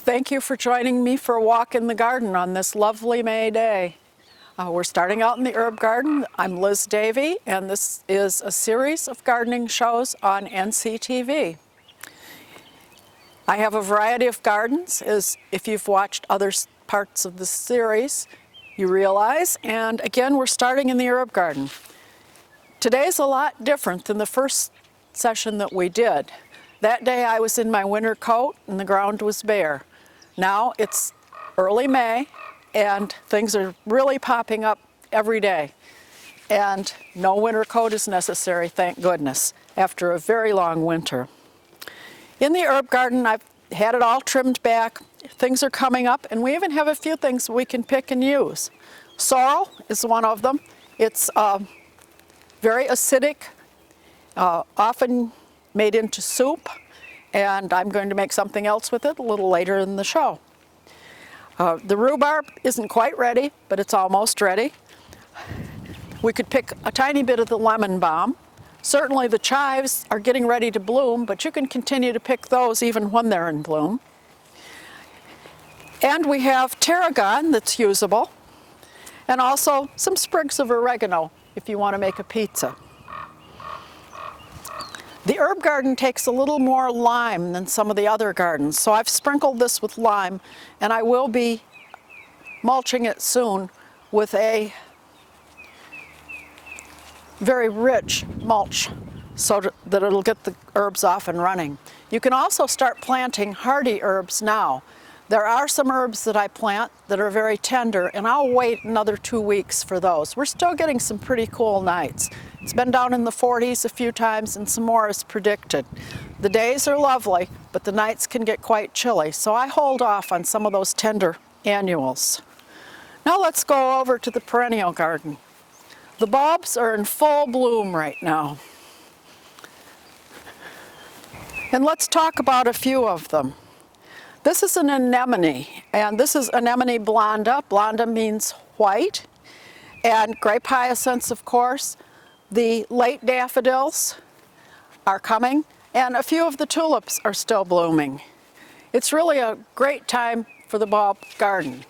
Thank you for joining me for a walk in the garden on this lovely May day. We're starting out in the herb garden. I'm Liz Davey, and this is a series of gardening shows on NCTV. I have a variety of gardens, as if you've watched other parts of the series, you realize. And again, we're starting in the herb garden. Today's a lot different than the first session that we did. That day I was in my winter coat and the ground was bare. Now it's early May and things are really popping up every day. And no winter coat is necessary, thank goodness, after a very long winter. In the herb garden, I've had it all trimmed back. Things are coming up, and we even have a few things we can pick and use. Sorrel is one of them. It's very acidic, often made into soup, and I'm going to make something else with it a little later in the show. The rhubarb isn't quite ready, but it's almost ready. We could pick a tiny bit of the lemon balm. Certainly the chives are getting ready to bloom, but you can continue to pick those even when they're in bloom. And we have tarragon that's usable, and also some sprigs of oregano if you want to make a pizza. The herb garden takes a little more lime than some of the other gardens, so I've sprinkled this with lime, and I will be mulching it soon with a very rich mulch so that it'll get the herbs off and running. You can also start planting hardy herbs now. There are some herbs that I plant that are very tender, and I'll wait another 2 weeks for those. We're still getting some pretty cool nights. It's been down in the 40s a few times, and some more is predicted. The days are lovely, but the nights can get quite chilly, so I hold off on some of those tender annuals. Now let's go over to the perennial garden. The bulbs are in full bloom right now. And let's talk about a few of them. This is an anemone, and this is anemone blonda. Blonda means white. And grape hyacinths, of course. The late daffodils are coming, and a few of the tulips are still blooming. It's really a great time for the bulb garden.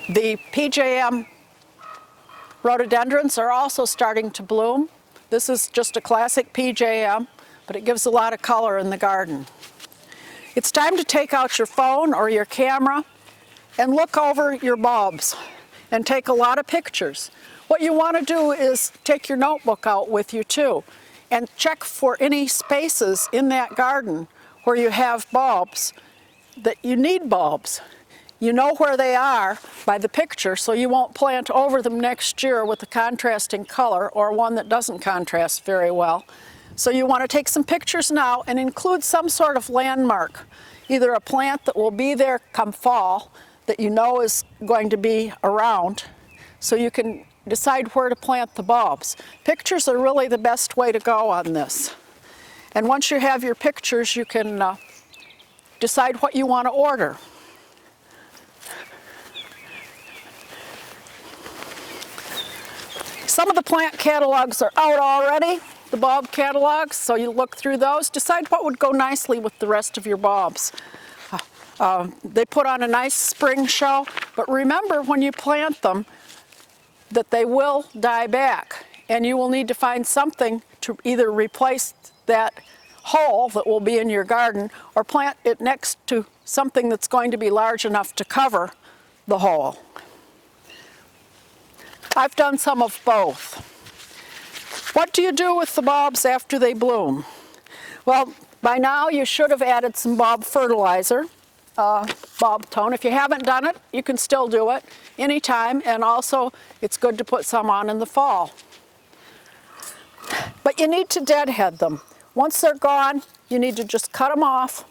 The PJM rhododendrons are also starting to bloom. This is just a classic PJM, but it gives a lot of color in the garden. It's time to take out your phone or your camera and look over your bulbs and take a lot of pictures. What you want to do is take your notebook out with you too and check for any spaces in that garden where you have bulbs that you need bulbs. You know where they are by the picture, so you won't plant over them next year with a contrasting color or one that doesn't contrast very well. So you want to take some pictures now and include some sort of landmark, either a plant that will be there come fall that you know is going to be around, so you can decide where to plant the bulbs. Pictures are really the best way to go on this. And once you have your pictures, you can decide what you want to order. Some of the plant catalogs are out already, the bulb catalogs, so you look through those, decide what would go nicely with the rest of your bulbs. They put on a nice spring show, but remember when you plant them that they will die back, and you will need to find something to either replace that hole that will be in your garden or plant it next to something that's going to be large enough to cover the hole. I've done some of both. What do you do with the bulbs after they bloom? Well, by now you should have added some bulb fertilizer, bulb tone. If you haven't done it, you can still do it anytime, and also it's good to put some on in the fall. But you need to deadhead them. Once they're gone, you need to just cut them off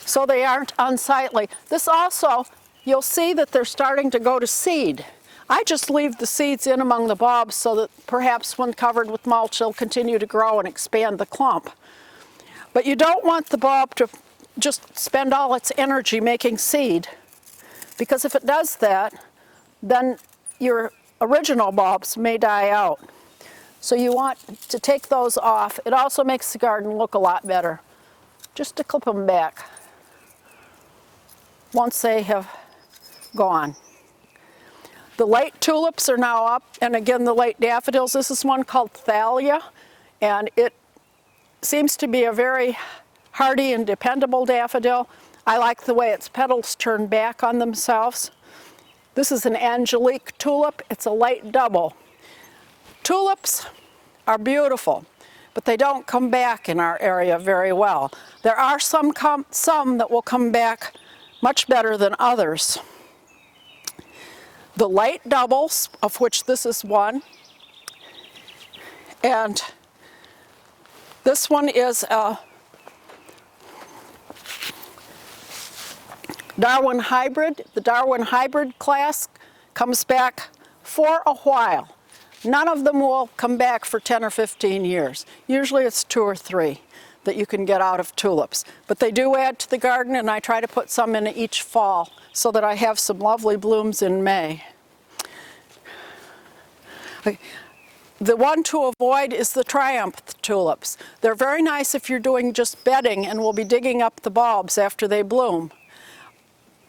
so they aren't unsightly. This also, you'll see that they're starting to go to seed. I just leave the seeds in among the bulbs so that perhaps when covered with mulch, they'll continue to grow and expand the clump. But you don't want the bulb to just spend all its energy making seed, because if it does that, then your original bulbs may die out. So you want to take those off. It also makes the garden look a lot better, just to clip them back once they have gone. The late tulips are now up, and again the late daffodils. This is one called Thalia, and it seems to be a very hardy and dependable daffodil. I like the way its petals turn back on themselves. This is an Angelique tulip. It's a late double. Tulips are beautiful, but they don't come back in our area very well. There are some that will come back much better than others. The late doubles, of which this is one, and this one is a Darwin hybrid. The Darwin hybrid class comes back for a while. None of them will come back for 10 or 15 years. Usually it's 2 or 3 that you can get out of tulips. But they do add to the garden, and I try to put some in each fall so that I have some lovely blooms in May. The one to avoid is the Triumph tulips. They're very nice if you're doing just bedding and will be digging up the bulbs after they bloom.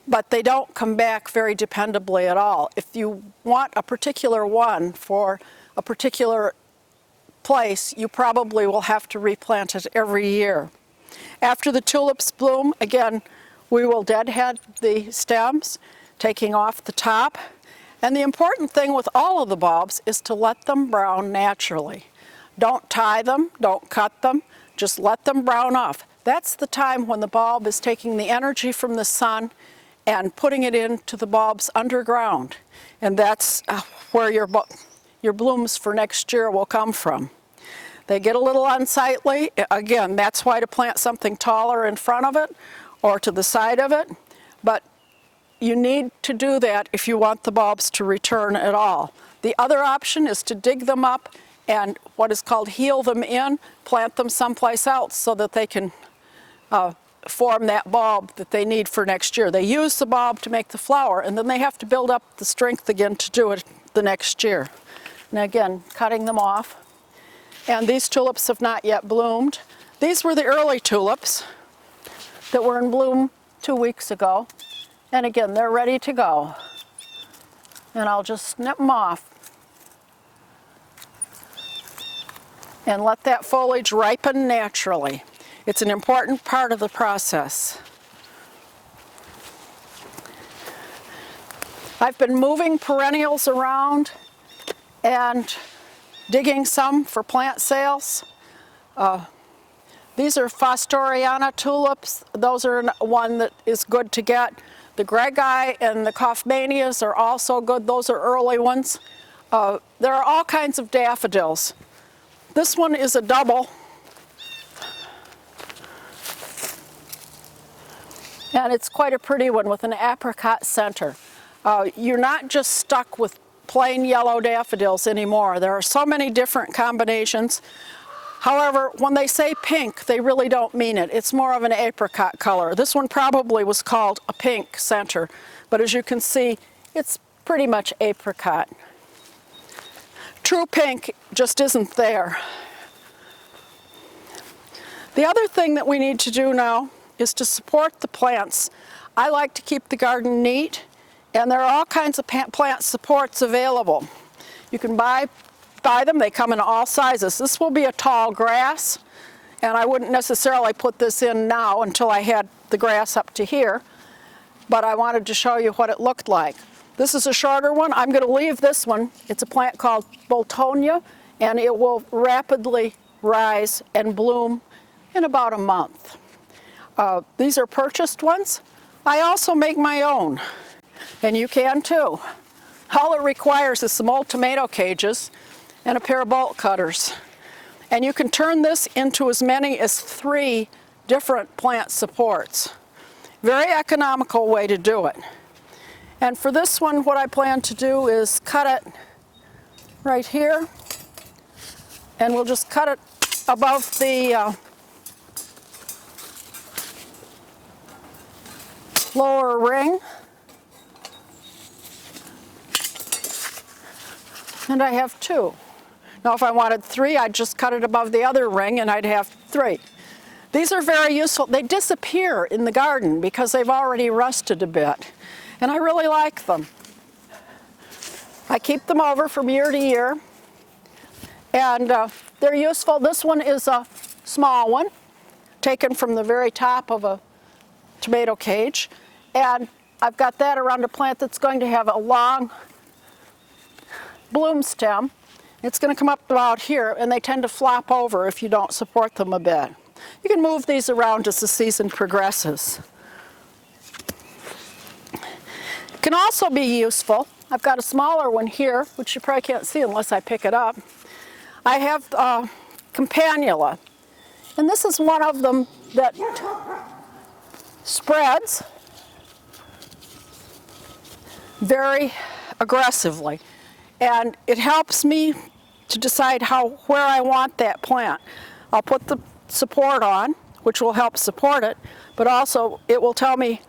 But they don't come back very dependably at all. If you want a particular one for a particular place, you probably will have to replant it every year. After the tulips bloom, again, we will deadhead the stems, taking off the top. And the important thing with all of the bulbs is to let them brown naturally. Don't tie them, don't cut them, just let them brown off. That's the time when the bulb is taking the energy from the sun and putting it into the bulbs underground. And that's where your blooms for next year will come from. They get a little unsightly. Again, that's why to plant something taller in front of it or to the side of it. But you need to do that if you want the bulbs to return at all. The other option is to dig them up and what is called heel them in, plant them someplace else so that they can form that bulb that they need for next year. They use the bulb to make the flower, and then they have to build up the strength again to do it the next year. And again, cutting them off. And these tulips have not yet bloomed. These were the early tulips that were in bloom 2 weeks ago. And again, they're ready to go. And I'll just snip them off and let that foliage ripen naturally. It's an important part of the process. I've been moving perennials around and digging some for plant sales. These are Fostoriana tulips. Those are one that is good to get. The Gregi and the Kaufmanias are also good. Those are early ones. There are all kinds of daffodils. This one is a double. And it's quite a pretty one with an apricot center. You're not just stuck with plain yellow daffodils anymore. There are so many different combinations. However, when they say pink, they really don't mean it. It's more of an apricot color. This one probably was called a pink center, but as you can see, it's pretty much apricot. True pink just isn't there. The other thing that we need to do now is to support the plants. I like to keep the garden neat, and there are all kinds of plant supports available. You can buy them. They come in all sizes. This will be a tall grass, and I wouldn't necessarily put this in now until I had the grass up to here, but I wanted to show you what it looked like. This is a shorter one. I'm going to leave this one. It's a plant called Boltonia, and it will rapidly rise and bloom in about a month. These are purchased ones. I also make my own, and you can too. All it requires is some old tomato cages and a pair of bolt cutters. And you can turn this into as many as 3 different plant supports. Very economical way to do it. And for this one, what I plan to do is cut it right here, and we'll just cut it above the lower ring. And I have 2. Now if I wanted 3, I'd just cut it above the other ring and I'd have 3. These are very useful. They disappear in the garden because they've already rusted a bit. And I really like them. I keep them over from year to year. And they're useful. This one is a small one, taken from the very top of a tomato cage. And I've got that around a plant that's going to have a long bloom stem. It's going to come up about here, and they tend to flop over if you don't support them a bit. You can move these around as the season progresses. It can also be useful. I've got a smaller one here, which you probably can't see unless I pick it up. I have campanula, and this is one of them that spreads very aggressively. And it helps me to decide where I want that plant. I'll put the support on, which will help support it, but also it will tell me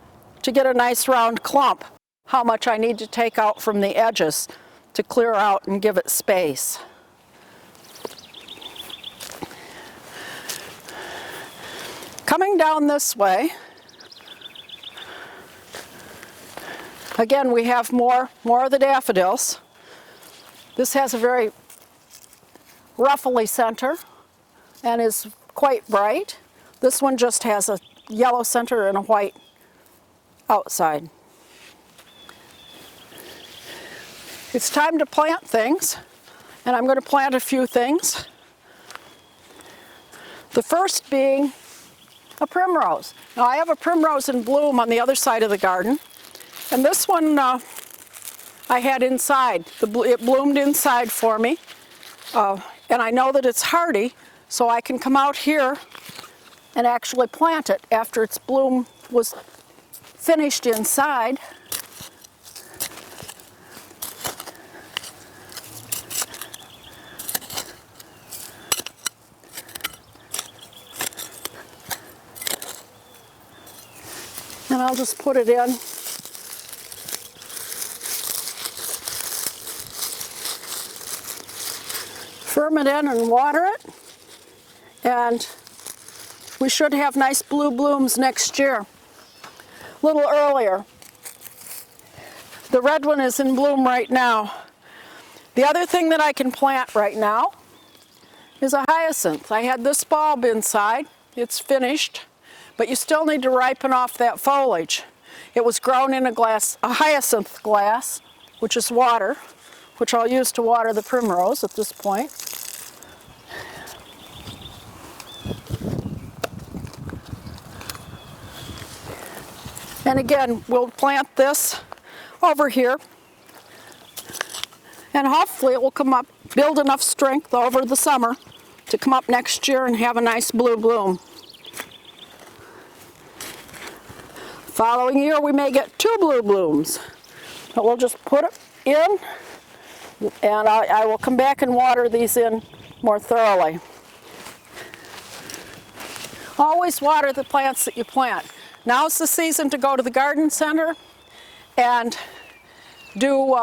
to get a nice round clump how much I need to take out from the edges to clear out and give it space. Coming down this way, again we have more of the daffodils. This has a very ruffly center and is quite bright. This one just has a yellow center and a white outside. It's time to plant things, and I'm going to plant a few things. The first being a primrose. Now I have a primrose in bloom on the other side of the garden, and this one I had inside. It bloomed inside for me, and I know that it's hardy, so I can come out here and actually plant it after its bloom was finished inside. And I'll just put it in. Firm it in and water it, and we should have nice blue blooms next year. A little earlier. The red one is in bloom right now. The other thing that I can plant right now is a hyacinth. I had this bulb inside. It's finished, but you still need to ripen off that foliage. It was grown in a hyacinth glass, which is water, which I'll use to water the primrose at this point. And again, we'll plant this over here, and hopefully it will come up, build enough strength over the summer to come up next year and have a nice blue bloom. Following year we may get 2 blue blooms, but we'll just put it in, and I will come back and water these in more thoroughly. Always water the plants that you plant. Now's the season to go to the garden center and do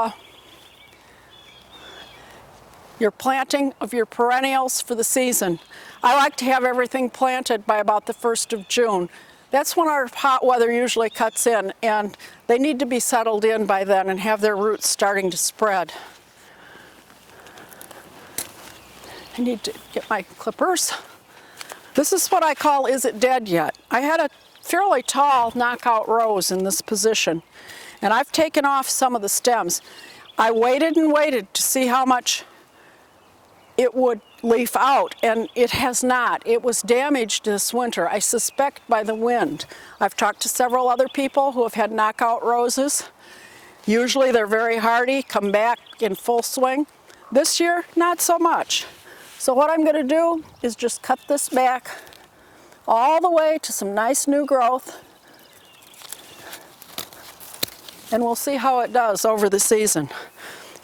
your planting of your perennials for the season. I like to have everything planted by about the 1st of June. That's when our hot weather usually cuts in, and they need to be settled in by then and have their roots starting to spread. I need to get my clippers. This is what I call, is it dead yet? I had a fairly tall knockout rose in this position, and I've taken off some of the stems. I waited and waited to see how much it would leaf out, and it has not. It was damaged this winter, I suspect by the wind. I've talked to several other people who have had knockout roses. Usually they're very hardy, come back in full swing. This year, not so much. So what I'm going to do is just cut this back all the way to some nice new growth. and we'll see how it does over the season.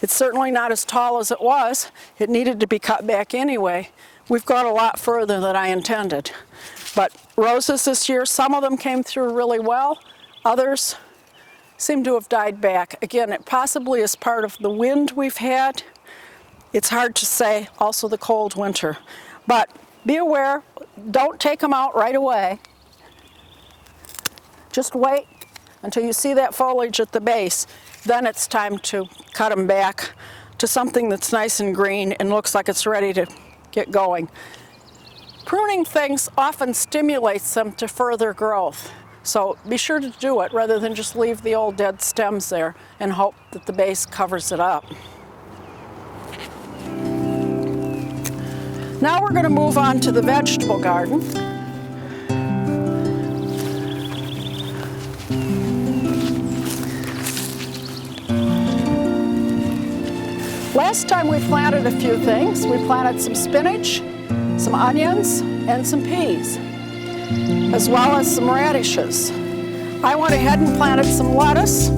It's certainly not as tall as it was. It needed to be cut back anyway. We've gone a lot further than I intended. But roses this year, some of them came through really well. Others seem to have died back. Again, it possibly is part of the wind we've had. It's hard to say, also the cold winter. But be aware, don't take them out right away. Just wait until you see that foliage at the base. Then it's time to cut them back to something that's nice and green and looks like it's ready to get going. Pruning things often stimulates them to further growth. So be sure to do it rather than just leave the old dead stems there and hope that the base covers it up. Now we're going to move on to the vegetable garden. Last time we planted a few things. We planted some spinach, some onions, and some peas, as well as some radishes. I went ahead and planted some lettuce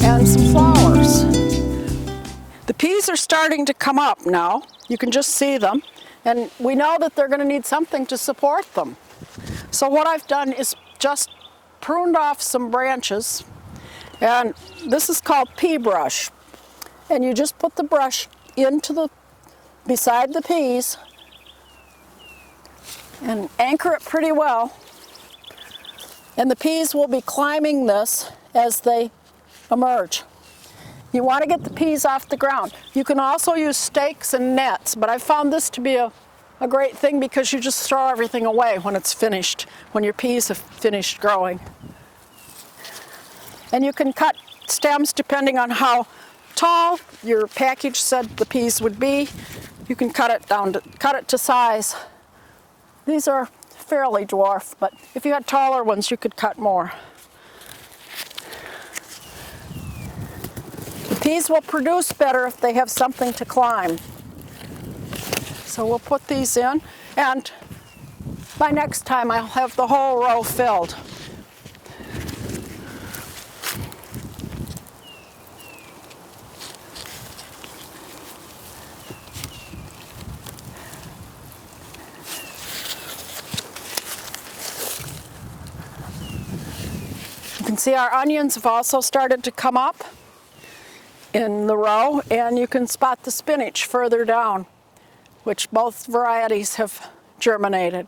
and some flowers. The peas are starting to come up now. You can just see them, and we know that they're going to need something to support them. So what I've done is just pruned off some branches, and this is called pea brush. And you just put the brush beside the peas and anchor it pretty well. And the peas will be climbing this as they emerge. You want to get the peas off the ground. You can also use stakes and nets, but I found this to be a great thing because you just throw everything away when it's finished, when your peas have finished growing. And you can cut stems depending on how tall your package said the peas would be. You can cut it to size. These are fairly dwarf, but if you had taller ones, you could cut more. The peas will produce better if they have something to climb. So we'll put these in, and by next time I'll have the whole row filled. You can see our onions have also started to come up in the row, and you can spot the spinach further down, which both varieties have germinated.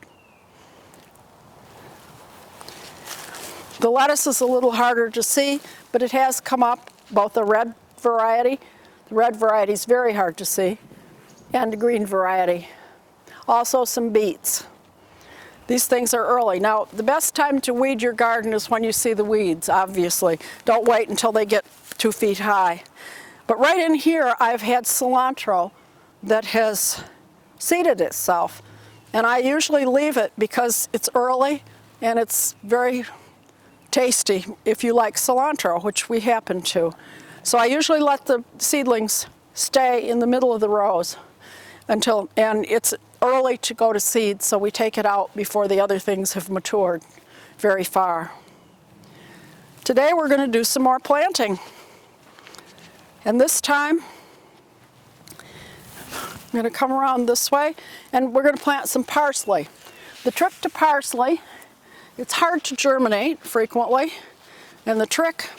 The lettuce is a little harder to see, but it has come up, both the red variety is very hard to see, and the green variety. Also some beets. These things are early. Now, the best time to weed your garden is when you see the weeds, obviously. Don't wait until they get 2 feet high. But right in here, I've had cilantro that has seeded itself. And I usually leave it because it's early and it's very tasty if you like cilantro, which we happen to. So I usually let the seedlings stay in the middle of the rows and it's early to go to seed, so we take it out before the other things have matured very far. Today we're going to do some more planting. And this time, I'm going to come around this way, and we're going to plant some parsley. The trick to parsley, it's hard to germinate frequently, and the trick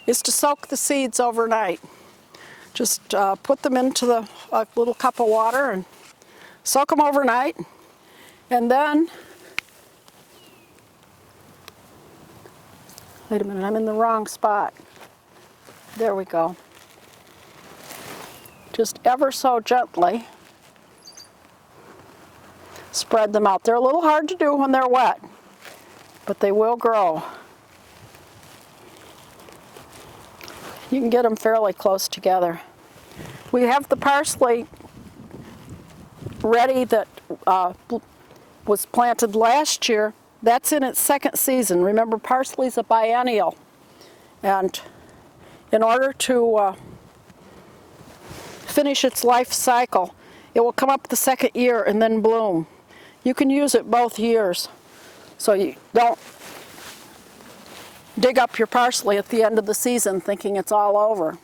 is to soak the seeds overnight. Just put them into a little cup of water and soak them overnight, and then, wait a minute, I'm in the wrong spot. There we go. Just ever so gently spread them out. They're a little hard to do when they're wet, but they will grow. You can get them fairly close together. We have the parsley ready that was planted last year. That's in its second season. Remember, parsley's a biennial, and in order to finish its life cycle, it will come up the second year and then bloom. You can use it both years, so you don't dig up your parsley at the end of the season thinking it's all over.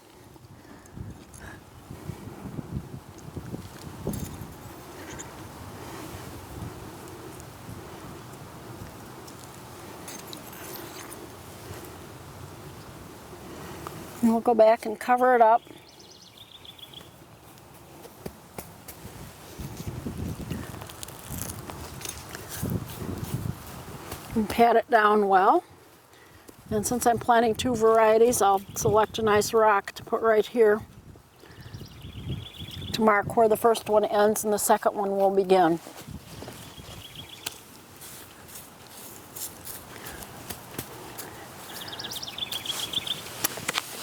And we'll go back and cover it up. And pat it down well. And since I'm planting 2 varieties, I'll select a nice rock to put right here to mark where the first one ends and the second one will begin.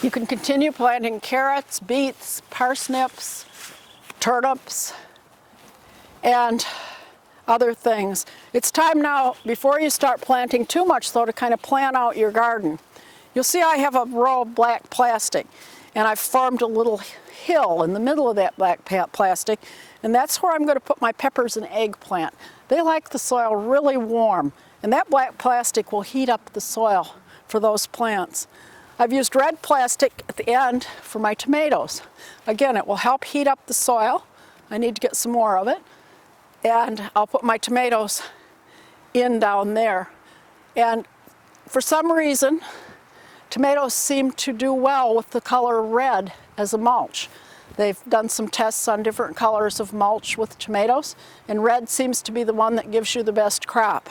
You can continue planting carrots, beets, parsnips, turnips, and other things. It's time now, before you start planting too much though, to kind of plan out your garden. You'll see I have a row of black plastic, and I've formed a little hill in the middle of that black plastic, and that's where I'm going to put my peppers and eggplant. They like the soil really warm, and that black plastic will heat up the soil for those plants. I've used red plastic at the end for my tomatoes. Again, it will help heat up the soil. I need to get some more of it. And I'll put my tomatoes in down there. And for some reason, tomatoes seem to do well with the color red as a mulch. They've done some tests on different colors of mulch with tomatoes, and red seems to be the one that gives you the best crop.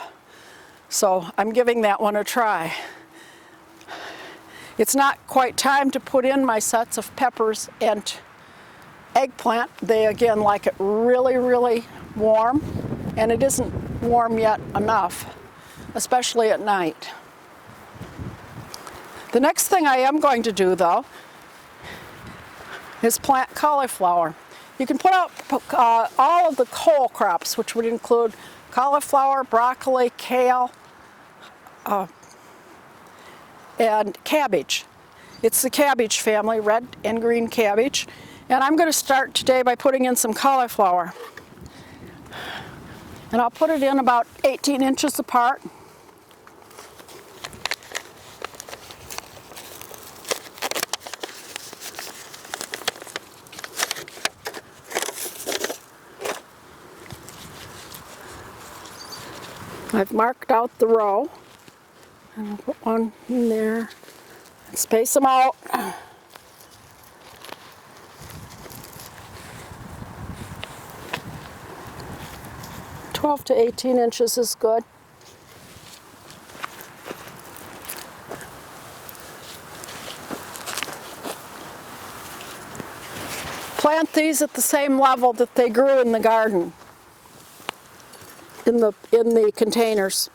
So I'm giving that one a try. It's not quite time to put in my sets of peppers and eggplant. They again like it really, really warm, and it isn't warm yet enough, especially at night. The next thing I am going to do though is plant cauliflower. You can put out all of the cole crops, which would include cauliflower, broccoli, kale, and cabbage. It's the cabbage family, red and green cabbage. And I'm going to start today by putting in some cauliflower. And I'll put it in about 18 inches apart. I've marked out the row. And I'll put one in there and space them out. 12 to 18 inches is good. Plant these at the same level that they grew in the garden, in the containers.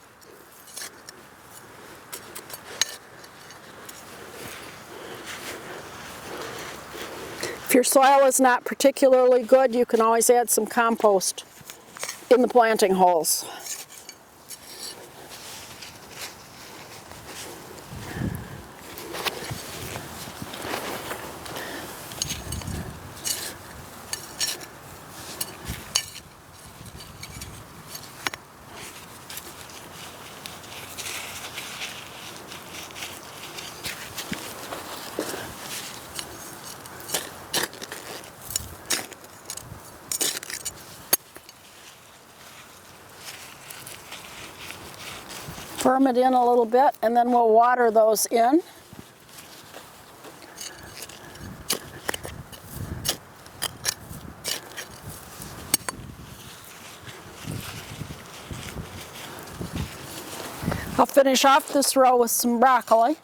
If your soil is not particularly good, you can always add some compost in the planting holes. Firm it in a little bit, and then we'll water those in. I'll finish off this row with some broccoli.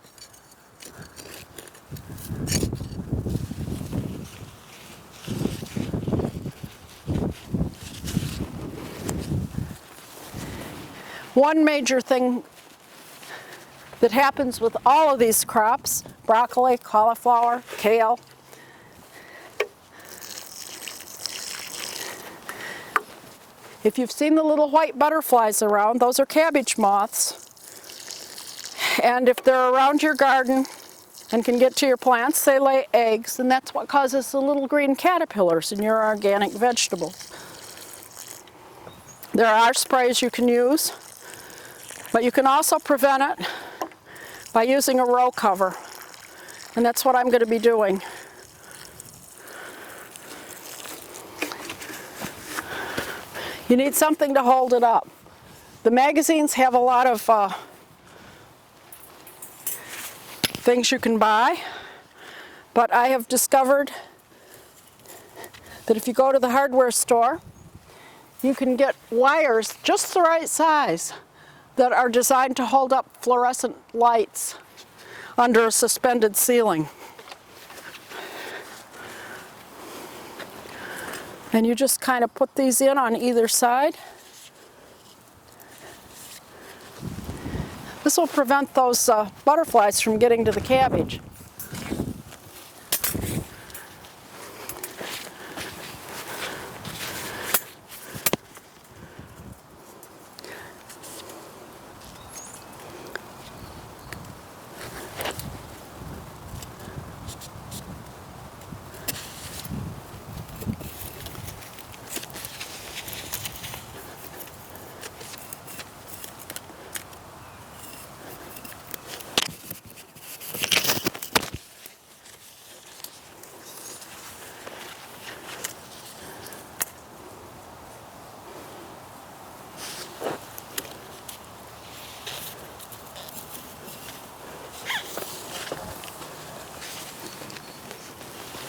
One major thing that happens with all of these crops, broccoli, cauliflower, kale, if you've seen the little white butterflies around, those are cabbage moths. And if they're around your garden and can get to your plants, they lay eggs, and that's what causes the little green caterpillars in your organic vegetables. There are sprays you can use, but you can also prevent it by using a row cover. And that's what I'm going to be doing. You need something to hold it up. The magazines have a lot of things you can buy, but I have discovered that if you go to the hardware store, you can get wires just the right size that are designed to hold up fluorescent lights under a suspended ceiling. And you just kind of put these in on either side. This will prevent those butterflies from getting to the cabbage.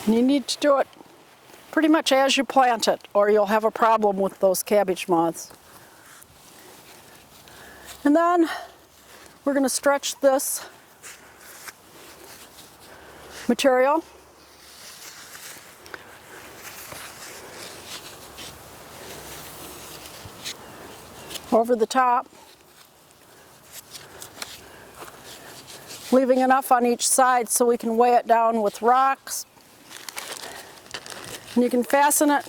And you need to do it pretty much as you plant it, or you'll have a problem with those cabbage moths. And then we're going to stretch this material over the top, leaving enough on each side so we can weigh it down with rocks. And you can fasten it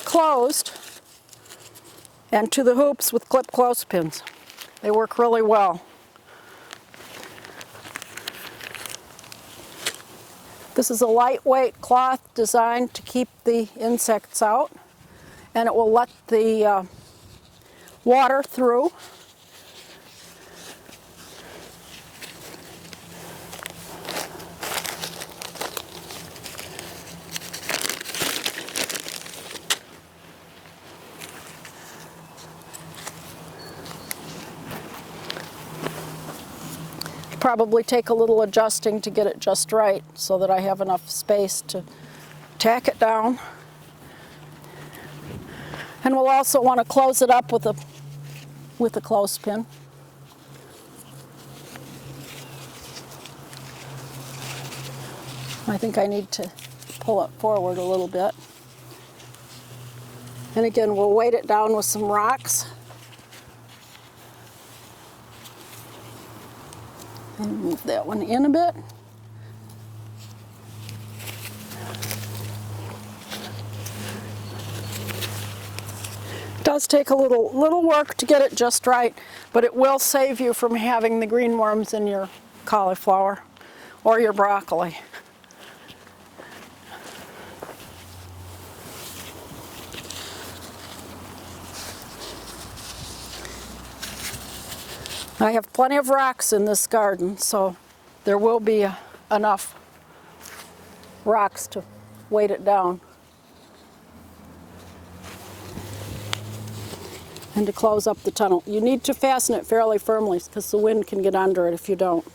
closed and to the hoops with clip clothespins. They work really well. This is a lightweight cloth designed to keep the insects out, and it will let the water through. Probably take a little adjusting to get it just right so that I have enough space to tack it down. And we'll also want to close it up with a clothespin. I think I need to pull it forward a little bit. And again, we'll weight it down with some rocks. And move that one in a bit. It does take a little work to get it just right, but it will save you from having the green worms in your cauliflower or your broccoli. I have plenty of rocks in this garden, so there will be enough rocks to weight it down and to close up the tunnel. You need to fasten it fairly firmly because the wind can get under it if you don't.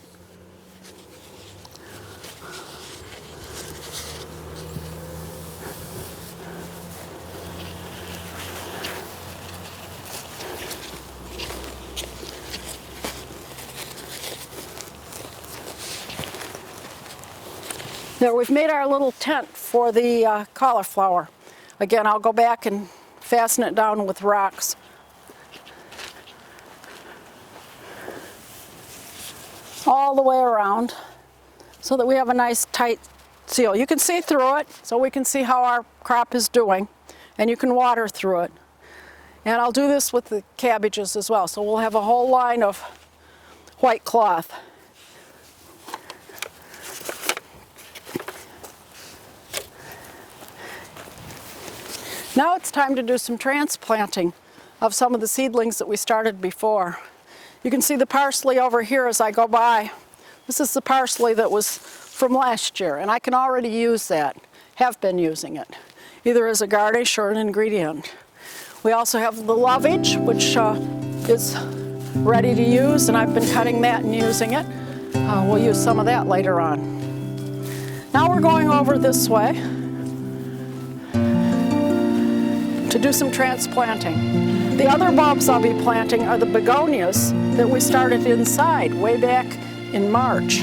There, we've made our little tent for the cauliflower. Again, I'll go back and fasten it down with rocks. All the way around so that we have a nice tight seal. You can see through it so we can see how our crop is doing, and you can water through it. And I'll do this with the cabbages as well. So we'll have a whole line of white cloth. Now it's time to do some transplanting of some of the seedlings that we started before. You can see the parsley over here as I go by. This is the parsley that was from last year, and I can already use that, have been using it, either as a garnish or an ingredient. We also have the lovage, which is ready to use, and I've been cutting that and using it. We'll use some of that later on. Now we're going over this way to do some transplanting. The other bulbs I'll be planting are the begonias that we started inside way back in March.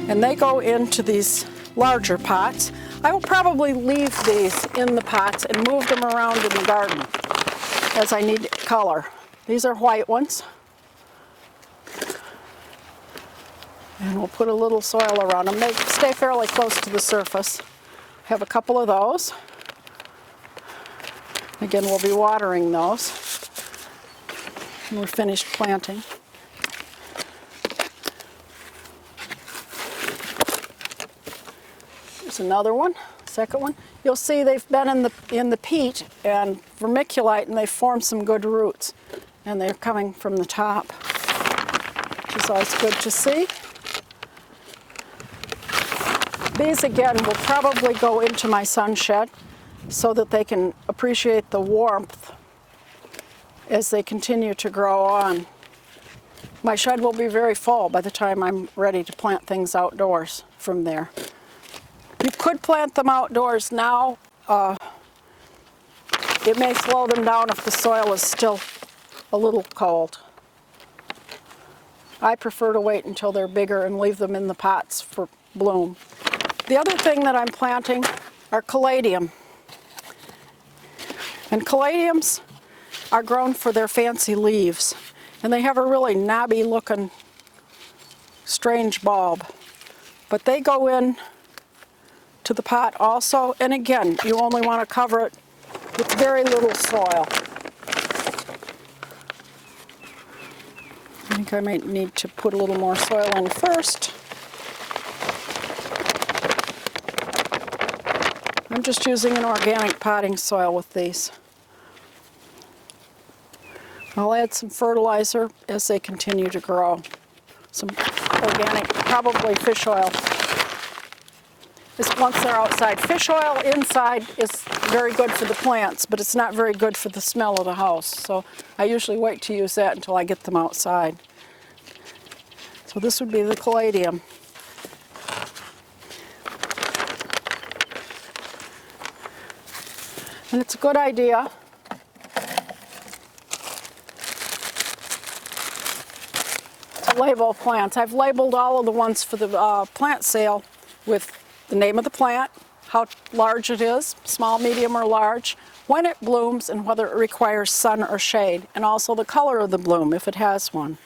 And they go into these larger pots. I will probably leave these in the pots and move them around in the garden as I need color. These are white ones. And we'll put a little soil around them. They stay fairly close to the surface. Have a couple of those. Again, we'll be watering those when we're finished planting. There's another one, second one. You'll see they've been in the peat and vermiculite, and they've formed some good roots. And they're coming from the top, which is always good to see. These, again, will probably go into my sun shed so that they can appreciate the warmth as they continue to grow on. My shed will be very full by the time I'm ready to plant things outdoors from there. You could plant them outdoors now. It may slow them down if the soil is still a little cold. I prefer to wait until they're bigger and leave them in the pots for bloom. The other thing that I'm planting are caladium. And caladiums are grown for their fancy leaves. And they have a really knobby looking, strange bulb. But they go in to the pot also. And again, you only want to cover it with very little soil. I think I might need to put a little more soil in first. I'm just using an organic potting soil with these. I'll add some fertilizer as they continue to grow. Some organic, probably fish oil. Once they're outside. Fish oil inside is very good for the plants, but it's not very good for the smell of the house. So I usually wait to use that until I get them outside. So this would be the caladium. And it's a good idea to label plants. I've labeled all of the ones for the plant sale with the name of the plant, how large it is, small, medium, or large, when it blooms, and whether it requires sun or shade, and also the color of the bloom if it has one.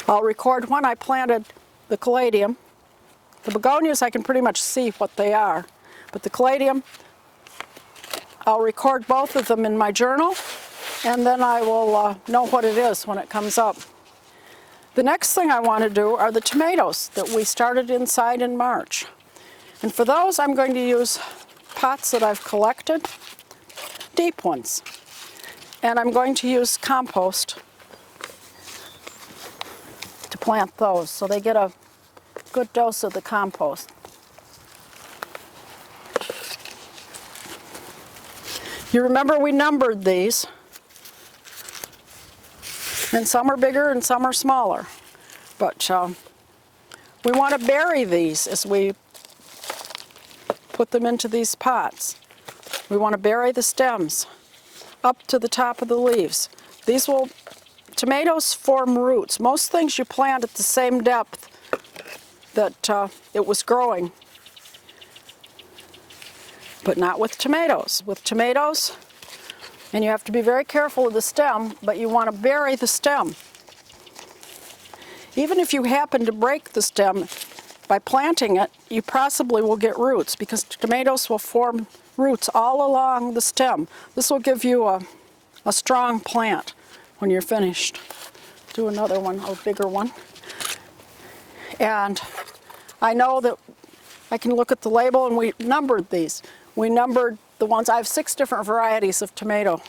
I'll record when I planted the caladium. The begonias, I can pretty much see what they are, but the caladium, I'll record both of them in my journal, and then I will know what it is when it comes up. The next thing I want to do are the tomatoes that we started inside in March. And for those, I'm going to use pots that I've collected, deep ones. And I'm going to use compost to plant those, so they get a good dose of the compost. You remember we numbered these, and some are bigger and some are smaller, but we want to bury these as we put them into these pots. We want to bury the stems up to the top of the leaves. Tomatoes form roots. Most things you plant at the same depth that it was growing, but not with tomatoes. With tomatoes, and you have to be very careful of the stem, but you want to bury the stem. Even if you happen to break the stem by planting it, you possibly will get roots, because tomatoes will form roots all along the stem. This will give you a strong plant when you're finished. Do another one, a bigger one. And I know that I can look at the label, and we numbered these. we numbered the ones. I have 6 different varieties of tomato,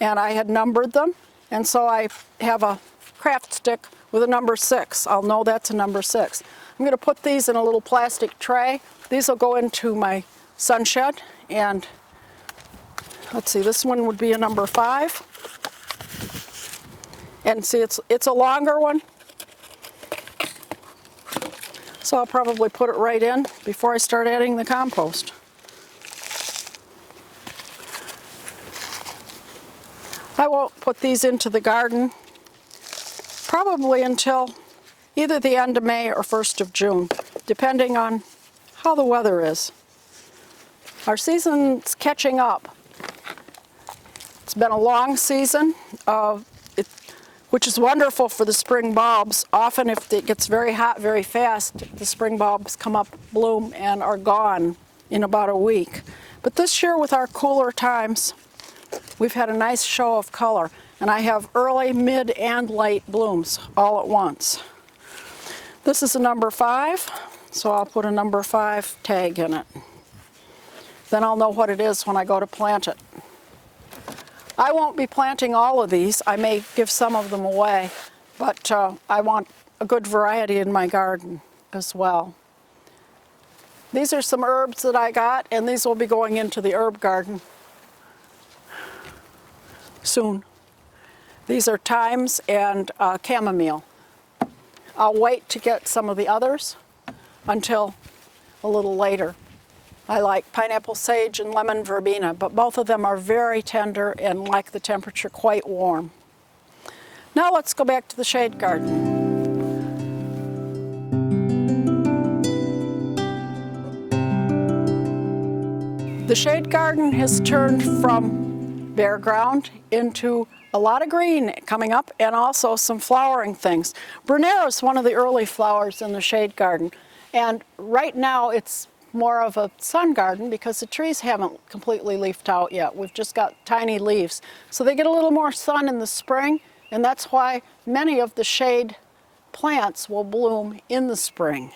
and I had numbered them, and so I have a craft stick with a number 6. I'll know that's a number 6. I'm going to put these in a little plastic tray. These will go into my sun shed, and let's see, this one would be a number 5. And see, it's a longer one, so I'll probably put it right in before I start adding the compost. I won't put these into the garden probably until either the end of May or 1st of June, depending on how the weather is. Our season's catching up. It's been a long season, which is wonderful for the spring bulbs. Often if it gets very hot very fast, the spring bulbs come up, bloom, and are gone in about a week. But this year with our cooler times, we've had a nice show of color. And I have early, mid, and late blooms all at once. This is a number 5, so I'll put a number 5 tag in it. Then I'll know what it is when I go to plant it. I won't be planting all of these. I may give some of them away, but I want a good variety in my garden as well. These are some herbs that I got, and these will be going into the herb garden soon. These are thymes and chamomile. I'll wait to get some of the others until a little later. I like pineapple sage and lemon verbena, but both of them are very tender and like the temperature quite warm. Now let's go back to the shade garden. The shade garden has turned from bare ground into a lot of green coming up, and also some flowering things. Brunera is one of the early flowers in the shade garden, and right now it's more of a sun garden because the trees haven't completely leafed out yet. We've just got tiny leaves. So they get a little more sun in the spring, and that's why many of the shade plants will bloom in the spring.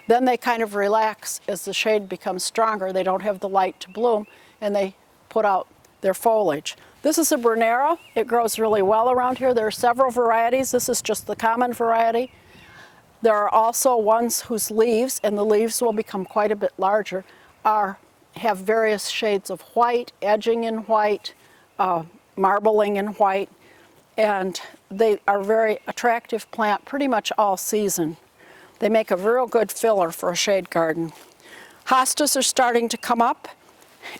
Then they kind of relax as the shade becomes stronger. They don't have the light to bloom, and they put out their foliage. This is a Brunera. It grows really well around here. There are several varieties. This is just the common variety. There are also ones whose leaves, and the leaves will become quite a bit larger, have various shades of white, edging in white, marbling in white, and they are a very attractive plant pretty much all season. They make a real good filler for a shade garden. Hostas are starting to come up,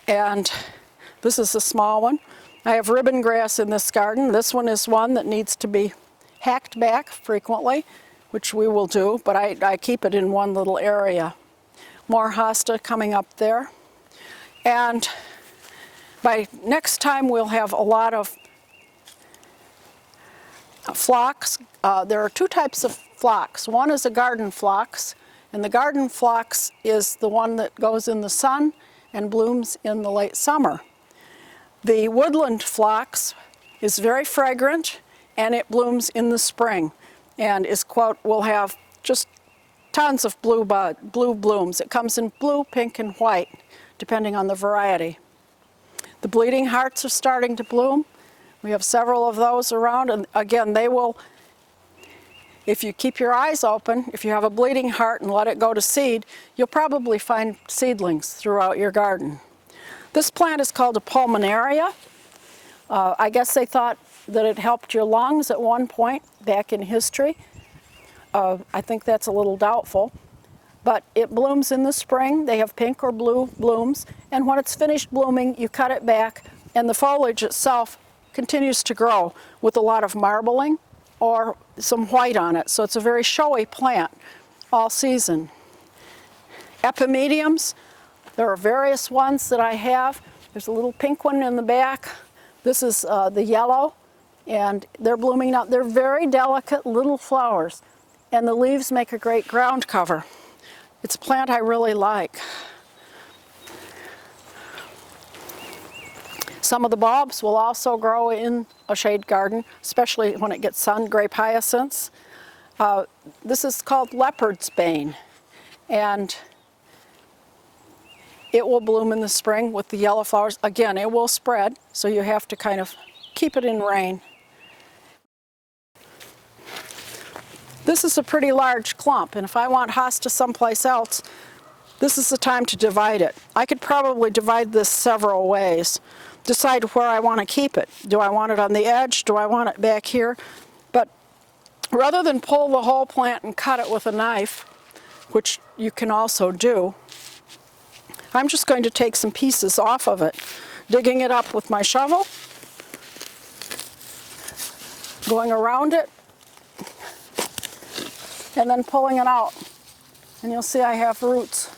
and this is a small one. I have ribbon grass in this garden. This one is one that needs to be hacked back frequently, which we will do, but I keep it in one little area. More hosta coming up there. And by next time we'll have a lot of phlox. There are 2 types of phlox. One is a garden phlox, and the garden phlox is the one that goes in the sun and blooms in the late summer. The woodland phlox is very fragrant, and it blooms in the spring, and will have just tons of blue blooms. It comes in blue, pink, and white, depending on the variety. The bleeding hearts are starting to bloom. We have several of those around, and again, they will, if you keep your eyes open, if you have a bleeding heart and let it go to seed, you'll probably find seedlings throughout your garden. This plant is called a pulmonaria. I guess they thought that it helped your lungs at one point back in history. I think that's a little doubtful. But it blooms in the spring. They have pink or blue blooms. And when it's finished blooming, you cut it back, and the foliage itself continues to grow with a lot of marbling or some white on it. So it's a very showy plant all season. Epimediums. There are various ones that I have. There's a little pink one in the back. This is the yellow, and they're blooming now. They're very delicate little flowers, and the leaves make a great ground cover. It's a plant I really like. Some of the bulbs will also grow in a shade garden, especially when it gets sun. Grape hyacinths. This is called leopard's bane, and it will bloom in the spring with the yellow flowers. Again, it will spread, so you have to kind of keep it in rain. This is a pretty large clump, and if I want hosta someplace else, this is the time to divide it. I could probably divide this several ways. Decide where I want to keep it. Do I want it on the edge? Do I want it back here? But rather than pull the whole plant and cut it with a knife, which you can also do, I'm just going to take some pieces off of it, digging it up with my shovel, going around it, and then pulling it out. And you'll see I have roots.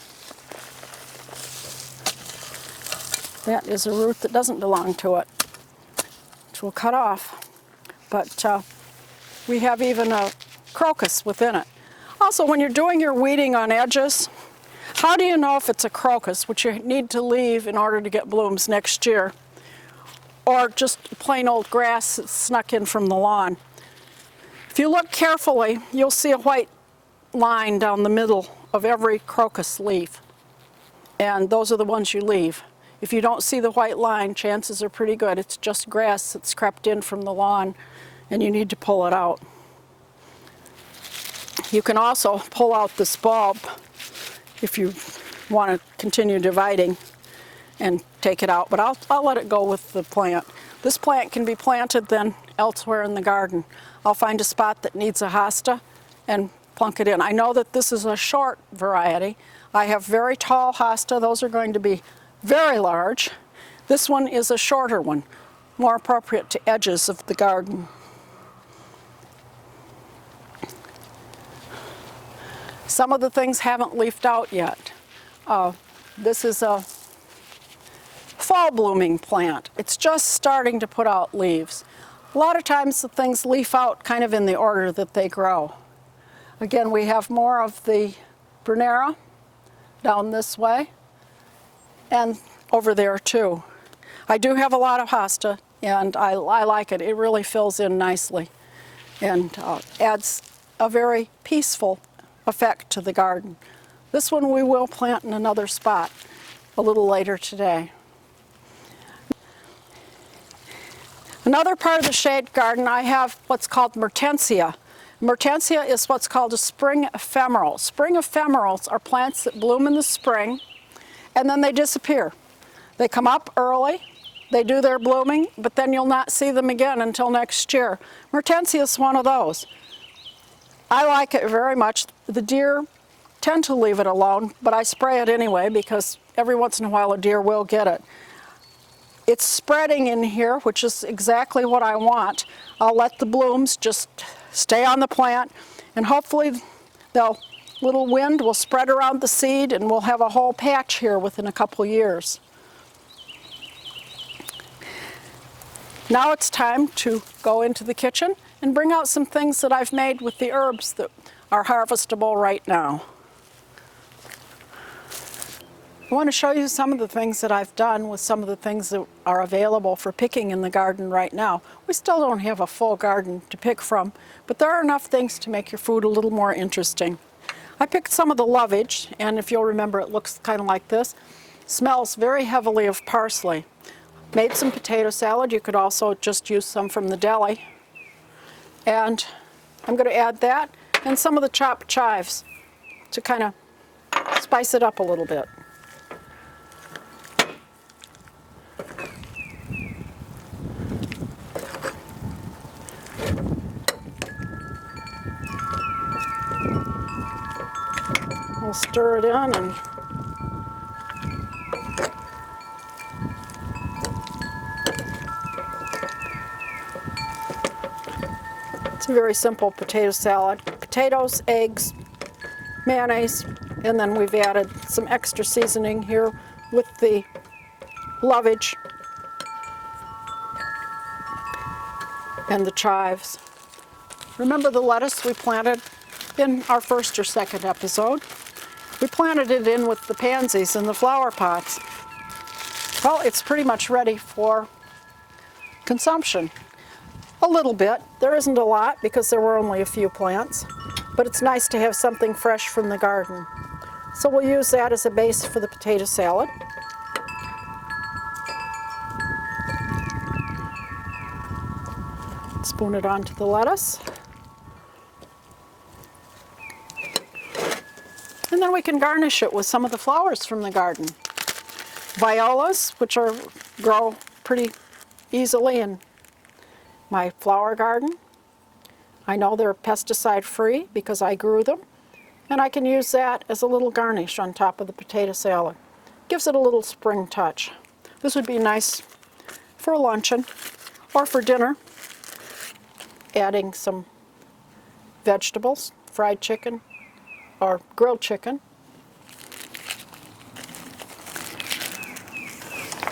That is a root that doesn't belong to it, which we'll cut off. But we have even a crocus within it. Also, when you're doing your weeding on edges, how do you know if it's a crocus, which you need to leave in order to get blooms next year, or just plain old grass that's snuck in from the lawn? If you look carefully, you'll see a white line down the middle of every crocus leaf, and those are the ones you leave. If you don't see the white line, chances are pretty good it's just grass that's crept in from the lawn and you need to pull it out. You can also pull out this bulb if you want to continue dividing and take it out, but I'll let it go with the plant. This plant can be planted then elsewhere in the garden. I'll find a spot that needs a hosta and plunk it in. I know that this is a short variety. I have very tall hosta. Those are going to be very large. This one is a shorter one, more appropriate to edges of the garden. Some of the things haven't leafed out yet. This is a fall blooming plant. It's just starting to put out leaves. A lot of times the things leaf out kind of in the order that they grow. Again, we have more of the Brunera down this way and over there too. I do have a lot of hosta and I like it. It really fills in nicely and adds a very peaceful effect to the garden. This one we will plant in another spot a little later today. Another part of the shade garden, I have what's called mertensia. Mertensia is what's called a spring ephemeral. Spring ephemerals are plants that bloom in the spring and then they disappear. They come up early, they do their blooming, but then you'll not see them again until next year. Mertensia is one of those. I like it very much. The deer tend to leave it alone, but I spray it anyway because every once in a while a deer will get it. It's spreading in here, which is exactly what I want. I'll let the blooms just stay on the plant, and hopefully the little wind will spread around the seed and we'll have a whole patch here within a couple years. Now it's time to go into the kitchen and bring out some things that I've made with the herbs that are harvestable right now. I want to show you some of the things that I've done with some of the things that are available for picking in the garden right now. We still don't have a full garden to pick from, but there are enough things to make your food a little more interesting. I picked some of the lovage, and if you'll remember, it looks kind of like this. Smells very heavily of parsley. Made some potato salad. You could also just use some from the deli. And I'm going to add that and some of the chopped chives to kind of spice it up a little bit. We'll stir it in and it's a very simple potato salad. Potatoes, eggs, mayonnaise, and then we've added some extra seasoning here with the lovage and the chives. Remember the lettuce we planted in our first or second episode? We planted it in with the pansies and the flower pots. Well, it's pretty much ready for consumption. A little bit. There isn't a lot because there were only a few plants, but it's nice to have something fresh from the garden. So we'll use that as a base for the potato salad. Spoon it onto the lettuce. And then we can garnish it with some of the flowers from the garden. Violas, which grow pretty easily in my flower garden. I know they're pesticide free because I grew them. And I can use that as a little garnish on top of the potato salad. Gives it a little spring touch. This would be nice for luncheon or for dinner. Adding some vegetables, fried chicken or grilled chicken.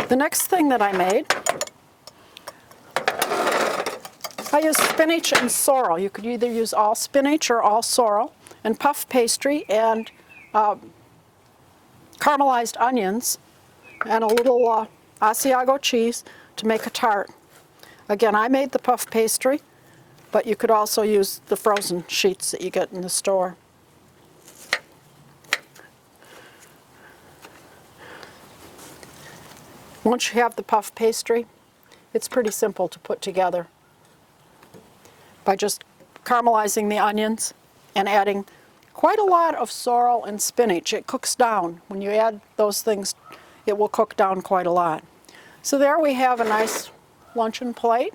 The next thing that I made, I used spinach and sorrel. You could either use all spinach or all sorrel, and puff pastry and caramelized onions and a little Asiago cheese to make a tart. Again, I made the puff pastry, but you could also use the frozen sheets that you get in the store. Once you have the puff pastry, it's pretty simple to put together by just caramelizing the onions and adding quite a lot of sorrel and spinach. It cooks down. When you add those things, it will cook down quite a lot. So there we have a nice luncheon plate.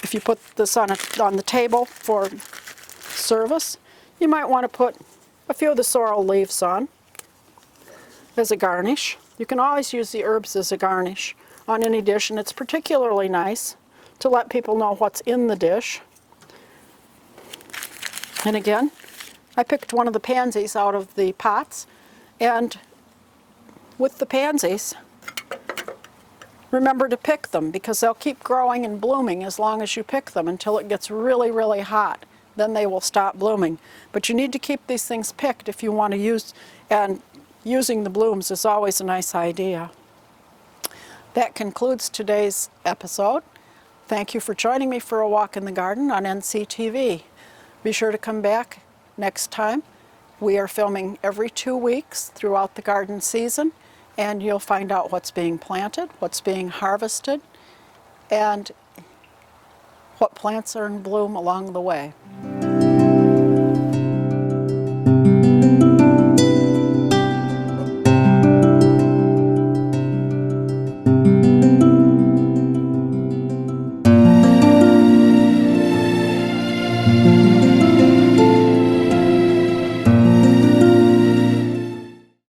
If you put this on the table for service, you might want to put a few of the sorrel leaves on as a garnish. You can always use the herbs as a garnish on any dish, and it's particularly nice to let people know what's in the dish. And again, I picked one of the pansies out of the pots, and with the pansies, remember to pick them because they'll keep growing and blooming as long as you pick them until it gets really, really hot. Then they will stop blooming. But you need to keep these things picked if you want to use, and using the blooms is always a nice idea. That concludes today's episode. Thank you for joining me for a walk in the garden on NCTV. Be sure to come back next time. We are filming every 2 weeks throughout the garden season, and you'll find out what's being planted, what's being harvested, and what plants are in bloom along the way.